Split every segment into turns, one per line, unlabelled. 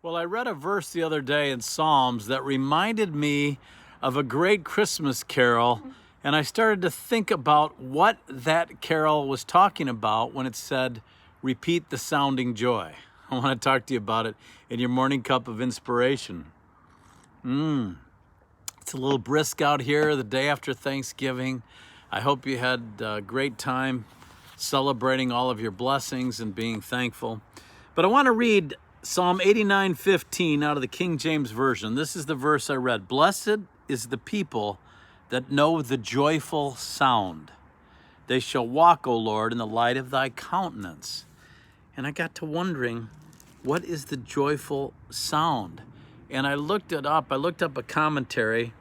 Well, I read a verse the other day in Psalms that reminded me of a great Christmas carol, and I started to think about what that carol was talking about when it said, repeat the sounding joy. I want to talk to you about it in your morning cup of inspiration. It's a little brisk out here the day after Thanksgiving. I hope you had a great time celebrating all of your blessings and being thankful. But I want to read Psalm 89:15 out of the King James Version. This is the verse I read. Blessed is the people that know the joyful sound. They shall walk, O Lord, in the light of thy countenance. And I got to wondering, what is the joyful sound? And I looked it up. I looked up a commentary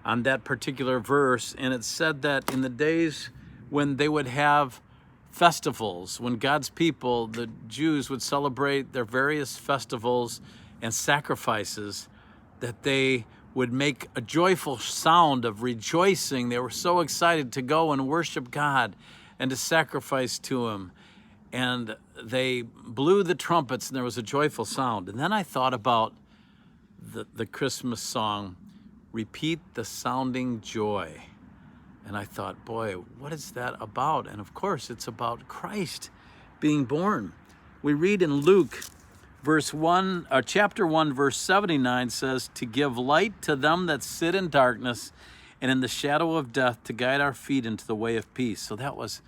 on that particular verse, and it said that in the days when they would have festivals, when God's people, the Jews, would celebrate their various festivals and sacrifices, that they would make a joyful sound of rejoicing. They were so excited to go and worship God and to sacrifice to Him. And they blew the trumpets, and there was a joyful sound. And then I thought about the Christmas song, Repeat the Sounding Joy. And I thought, boy, what is that about? And of course, it's about Christ being born. We read in Luke, chapter 1, verse 79 says, to give light to them that sit in darkness and in the shadow of death, to guide our feet into the way of peace. So that was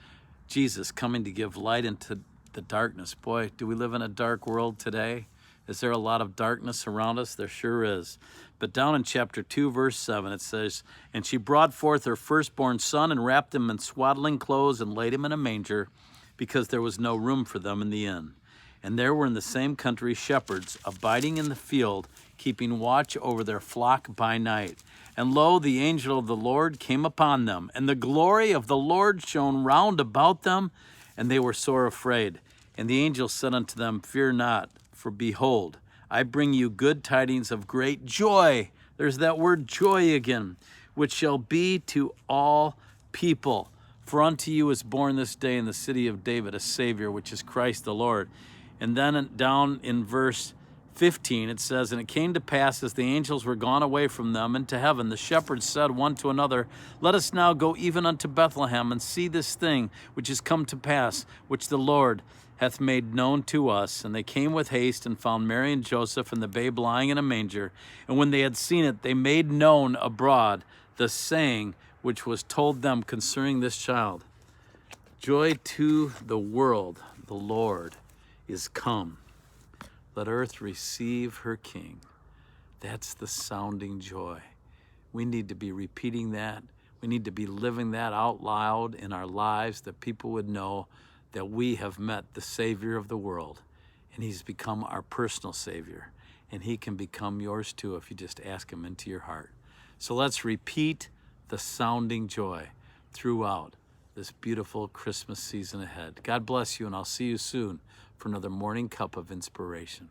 Jesus coming to give light into the darkness. Boy, do we live in a dark world today? Is there a lot of darkness around us? There sure is. But down in chapter 2, verse 7, it says, and she brought forth her firstborn son and wrapped him in swaddling clothes and laid him in a manger, because there was no room for them in the inn. And there were in the same country shepherds abiding in the field, keeping watch over their flock by night. And lo, the angel of the Lord came upon them, and the glory of the Lord shone round about them, and they were sore afraid. And the angel said unto them, fear not, for behold, I bring you good tidings of great joy. There's that word joy again, which shall be to all people. For unto you is born this day in the city of David a Savior, which is Christ the Lord. And then down in verse 15, it says, and it came to pass as the angels were gone away from them into heaven, the shepherds said one to another, let us now go even unto Bethlehem and see this thing which is come to pass, which the Lord hath made known to us. And they came with haste and found Mary and Joseph and the babe lying in a manger. And when they had seen it, they made known abroad the saying which was told them concerning this child. Joy to the world, the Lord is come. Let earth receive her King. That's the sounding joy. We need to be repeating that. We need to be living that out loud in our lives, that people would know that we have met the Savior of the world, and He's become our personal Savior, and He can become yours too if you just ask Him into your heart. So let's repeat the sounding joy throughout this beautiful Christmas season ahead. God bless you, and I'll see you soon for another morning cup of inspiration.